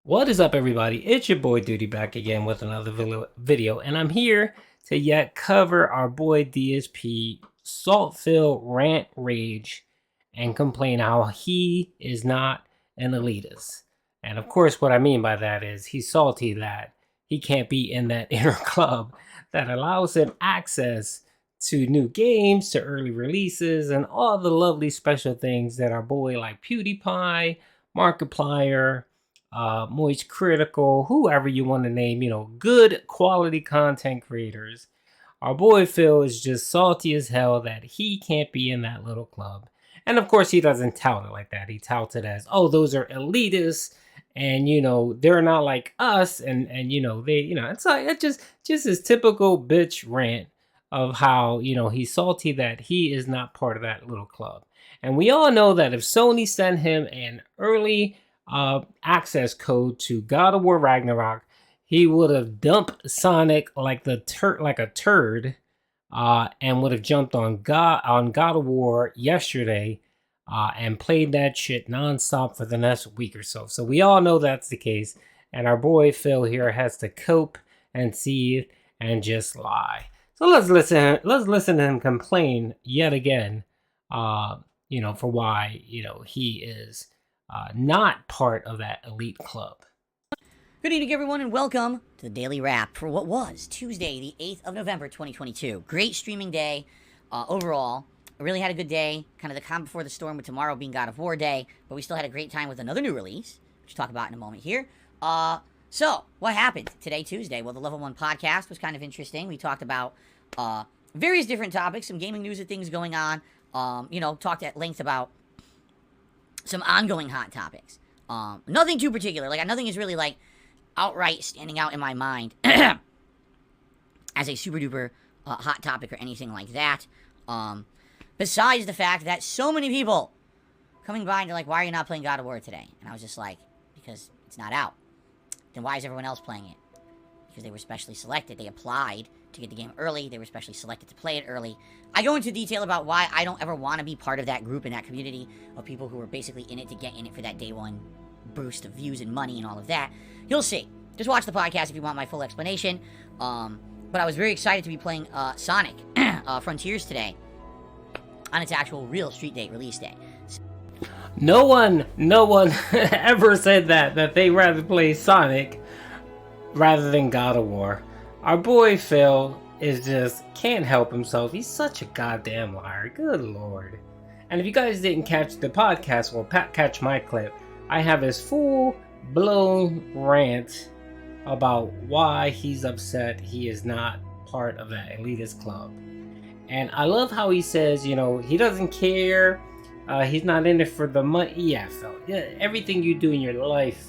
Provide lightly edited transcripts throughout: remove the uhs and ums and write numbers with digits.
What is up, everybody? It's your boy Duty back again with another video, and I'm here to yet cover our boy DSP salt-filled rant rage and complain how he is not an elitist. And of course, what I mean by that is he's salty that he can't be in that inner club that allows him access to new games, to early releases, and all the lovely special things that our boy like PewDiePie, Markiplier, Moist Critical, whoever you want to name, good quality content creators. Our boy Phil is just salty as hell that he can't be in that little club. And of course, he doesn't tout it like that. He touts it as, oh, those are elitists, and they're not like us, and it's like it's just his typical bitch rant of how he's salty that he is not part of that little club. And we all know that if Sony sent him an early access code to God of War Ragnarock, he would have dumped Sonic like a turd, and would have jumped on God of War yesterday, and played that shit nonstop for the next week or so. So we all know that's the case, and our boy Phil here has to cope and seethe and just lie. So let's listen to him complain yet again, for why he is not part of that elite club. Good evening, everyone, and welcome to the Daily Wrap for what was Tuesday, the 8th of November, 2022. Great streaming day overall. I really had a good day, kind of the calm before the storm, with tomorrow being God of War Day, but we still had a great time with another new release, which we'll talk about in a moment here. So, what happened today, Tuesday? Well, the Level 1 podcast was kind of interesting. We talked about various different topics, some gaming news and things going on, talked at length about some ongoing hot topics. Nothing too particular. Nothing is really, outright standing out in my mind as a super duper hot topic or anything like that. Besides the fact that so many people coming by and they're like, why are you not playing God of War today? And I was just like, because it's not out. Then why is everyone else playing it? Because they were specially selected. They applied to get the game early. They were specially selected to play it early. I go into detail about why I don't ever want to be part of that group and that community of people who are basically in it to get in it for that day one boost of views and money and all of that. You'll see. Just watch the podcast if you want my full explanation. But I was very excited to be playing Sonic Frontiers today on its actual real street date release day. No one ever said that they rather play Sonic rather than God of War. Our boy Phil is just can't help himself. He's such a goddamn liar. Good lord. And if you guys didn't catch the podcast or catch my clip, I have his full-blown rant about why he's upset he is not part of that elitist club. And I love how he says, he doesn't care. He's not in it for the money. Yeah, Phil. Yeah, everything you do in your life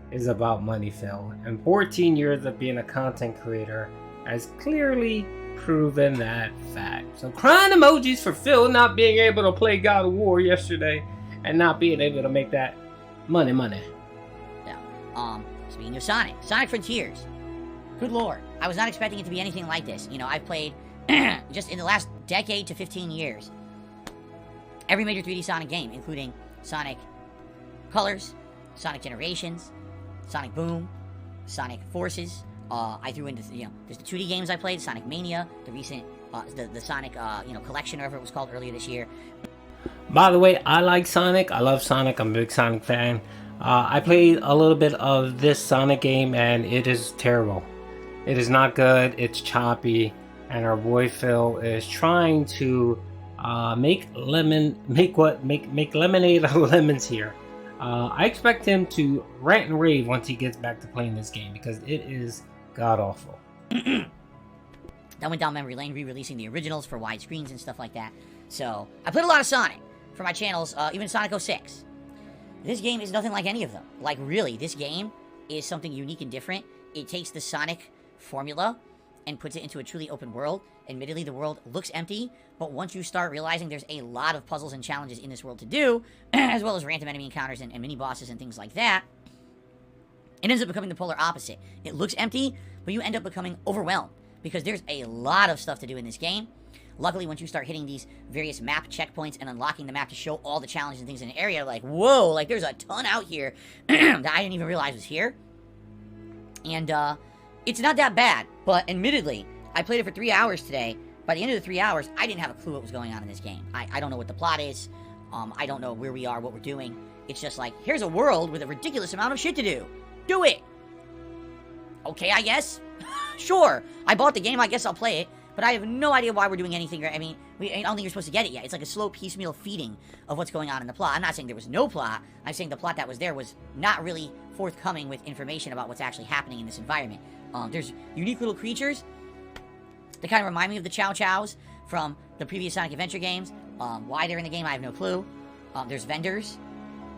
is about money, Phil. And 14 years of being a content creator has clearly proven that fact. So crying emojis for Phil not being able to play God of War yesterday and not being able to make that money. Yeah. Speaking of Sonic Frontiers. Good lord. I was not expecting it to be anything like this. I've played just in the last decade to 15 years every major 3D Sonic game, including Sonic Colors, Sonic Generations, Sonic Boom, Sonic Forces. I threw into, there's the 2D games I played, Sonic Mania, the recent, the Sonic, collection, or whatever it was called earlier this year. By the way, I like Sonic. I love Sonic. I'm a big Sonic fan. I played a little bit of this Sonic game, and it is terrible. It is not good. It's choppy, and our boy Phil is trying to make lemonade out of lemons here. I expect him to rant and rave once he gets back to playing this game, because it is god awful. That went down memory lane, re-releasing the originals for widescreens and stuff like that. So I played a lot of Sonic for my channels, even Sonic 06. This game is nothing like any of them. Really, this game is something unique and different. It takes the Sonic formula and puts it into a truly open world. Admittedly, the world looks empty, but once you start realizing there's a lot of puzzles and challenges in this world to do, as well as random enemy encounters and mini-bosses and things like that, it ends up becoming the polar opposite. It looks empty, but you end up becoming overwhelmed, because there's a lot of stuff to do in this game. Luckily, once you start hitting these various map checkpoints and unlocking the map to show all the challenges and things in the area, like, whoa, like, there's a ton out here that I didn't even realize was here. And, it's not that bad, but admittedly, I played it for 3 hours today. By the end of the 3 hours, I didn't have a clue what was going on in this game. I don't know what the plot is. I don't know where we are, what we're doing. It's just like, here's a world with a ridiculous amount of shit to do. Do it! Okay, I guess. Sure. I bought the game, I guess I'll play it. But I have no idea why we're doing anything. I mean, I don't think you're supposed to get it yet. It's like a slow piecemeal feeding of what's going on in the plot. I'm not saying there was no plot. I'm saying the plot that was there was not really forthcoming with information about what's actually happening in this environment. There's unique little creatures. They kind of remind me of the Chow Chows from the previous Sonic Adventure games. Why they're in the game, I have no clue. There's vendors.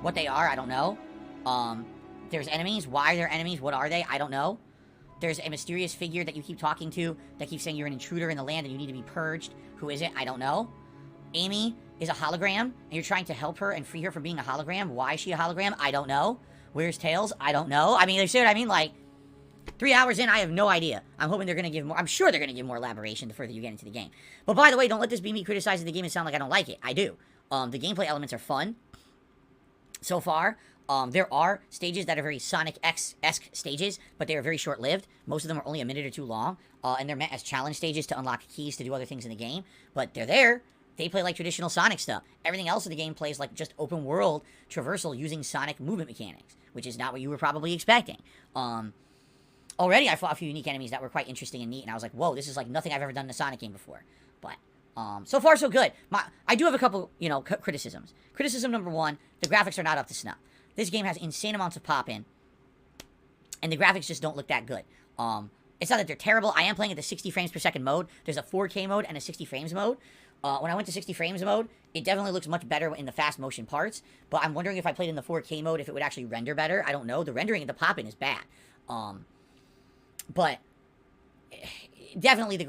What they are, I don't know. There's enemies. Why they're enemies, what are they, I don't know. There's a mysterious figure that you keep talking to that keeps saying you're an intruder in the land and you need to be purged. Who is it? I don't know. Amy is a hologram, and you're trying to help her and free her from being a hologram. Why is she a hologram? I don't know. Where's Tails? I don't know. I mean, you see what I mean? Like, 3 hours in, I have no idea. I'm hoping they're going to give more. I'm sure they're going to give more elaboration the further you get into the game. But by the way, don't let this be me criticizing the game and sound like I don't like it. I do. The gameplay elements are fun so far. There are stages that are very Sonic X-esque stages, but they are very short-lived. Most of them are only a minute or two long, and they're meant as challenge stages to unlock keys to do other things in the game. But they're there. They play like traditional Sonic stuff. Everything else in the game plays like just open-world traversal using Sonic movement mechanics, which is not what you were probably expecting. Already I fought a few unique enemies that were quite interesting and neat, and I was like, whoa, this is like nothing I've ever done in a Sonic game before. But so far, so good. I do have a couple, criticisms. Criticism number one, the graphics are not up to snuff. This game has insane amounts of pop-in, and the graphics just don't look that good. It's not that they're terrible. I am playing at the 60 frames per second mode. There's a 4K mode and a 60 frames mode. When I went to 60 frames mode, it definitely looks much better in the fast motion parts, but I'm wondering if I played in the 4K mode, if it would actually render better. I don't know. The rendering of the pop-in is bad. But definitely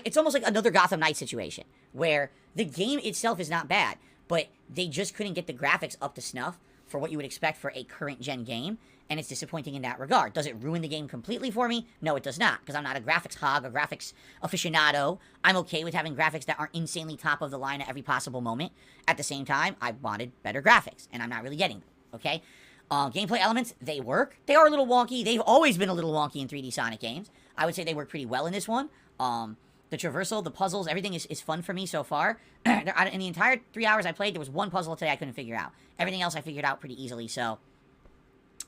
it's almost like another Gotham Knights situation, where the game itself is not bad, but they just couldn't get the graphics up to snuff for what you would expect for a current-gen game, and it's disappointing in that regard. Does it ruin the game completely for me? No, it does not, because I'm not a graphics hog, a graphics aficionado. I'm okay with having graphics that aren't insanely top of the line at every possible moment. At the same time, I wanted better graphics, and I'm not really getting them, okay? Gameplay elements, they work. They are a little wonky. They've always been a little wonky in 3D Sonic games. I would say they work pretty well in this one. The traversal, the puzzles, everything is fun for me so far. In the entire 3 hours I played, there was one puzzle today I couldn't figure out. Everything else I figured out pretty easily, so,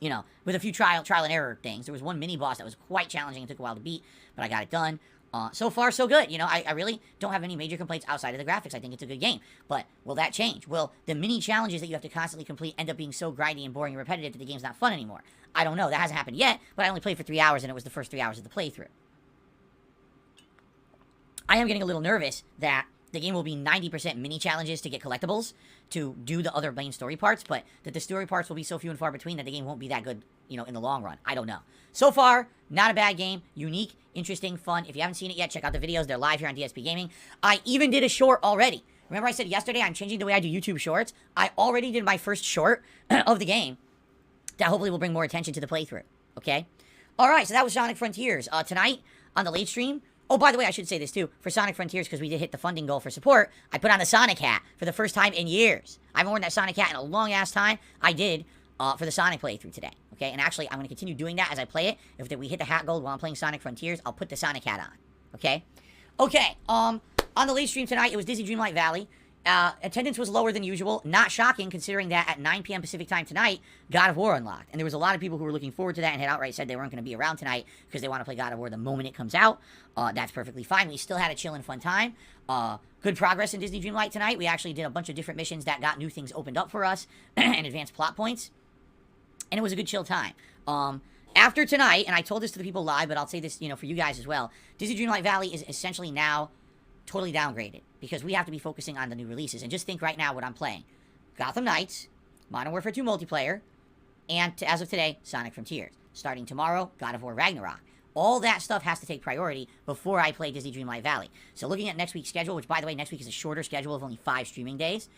with a few trial and error things. There was one mini-boss that was quite challenging and took a while to beat, but I got it done. So far, so good. I really don't have any major complaints outside of the graphics. I think it's a good game. But will that change? Will the mini challenges that you have to constantly complete end up being so grindy and boring and repetitive that the game's not fun anymore? I don't know. That hasn't happened yet, but I only played for 3 hours, and it was the first 3 hours of the playthrough. I am getting a little nervous that the game will be 90% mini challenges to get collectibles to do the other main story parts, but that the story parts will be so few and far between that the game won't be that good, in the long run. I don't know. So far, not a bad game. Unique, interesting, fun. If you haven't seen it yet, check out the videos. They're live here on DSP Gaming. I even did a short already. Remember I said yesterday I'm changing the way I do YouTube shorts? I already did my first short of the game that hopefully will bring more attention to the playthrough. Okay? Alright, so that was Sonic Frontiers. Tonight, on the late stream, oh, by the way, I should say this too. For Sonic Frontiers, because we did hit the funding goal for support, I put on the Sonic hat for the first time in years. I haven't worn that Sonic hat in a long-ass time. I did for the Sonic playthrough today. Okay, and actually, I'm going to continue doing that as I play it. If we hit the hat goal while I'm playing Sonic Frontiers, I'll put the Sonic hat on. Okay? Okay, on the late stream tonight, it was Disney Dreamlight Valley. Attendance was lower than usual. Not shocking, considering that at 9 p.m. Pacific time tonight, God of War unlocked. And there was a lot of people who were looking forward to that and had outright said they weren't going to be around tonight because they want to play God of War the moment it comes out. That's perfectly fine. We still had a chill and fun time. Good progress in Disney Dreamlight tonight. We actually did a bunch of different missions that got new things opened up for us and advanced plot points. And it was a good chill time. After tonight, and I told this to the people live, but I'll say this, for you guys as well, Disney Dreamlight Valley is essentially now totally downgraded because we have to be focusing on the new releases. And just think right now what I'm playing. Gotham Knights, Modern Warfare 2 multiplayer, and as of today, Sonic Frontiers. Starting tomorrow, God of War Ragnarock. All that stuff has to take priority before I play Disney Dreamlight Valley. So looking at next week's schedule, which by the way, next week is a shorter schedule of only 5 streaming days,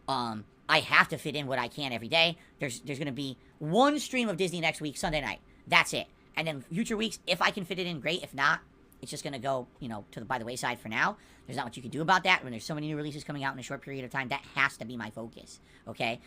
I have to fit in what I can every day. There's going to be one stream of Disney next week, Sunday night. That's it. And then future weeks, if I can fit it in, great. If not, it's just gonna go, you know, by the wayside for now. There's not much you can do about that when there's so many new releases coming out in a short period of time. That has to be my focus, okay?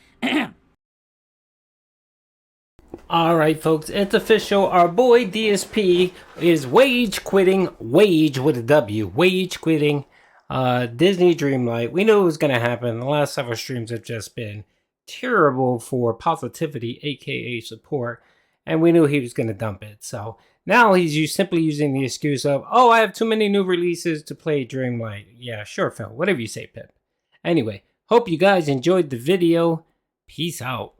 Alright folks, it's official. Our boy DSP is wage quitting, wage with a W, wage quitting Disney Dreamlight. We knew it was going to happen. The last several streams have just been terrible for positivity, aka support, and we knew he was going to dump it. So now he's simply using the excuse of, oh, I have too many new releases to play Dreamlight. Yeah, sure, Phil. Whatever you say, Pip. Anyway, hope you guys enjoyed the video. Peace out.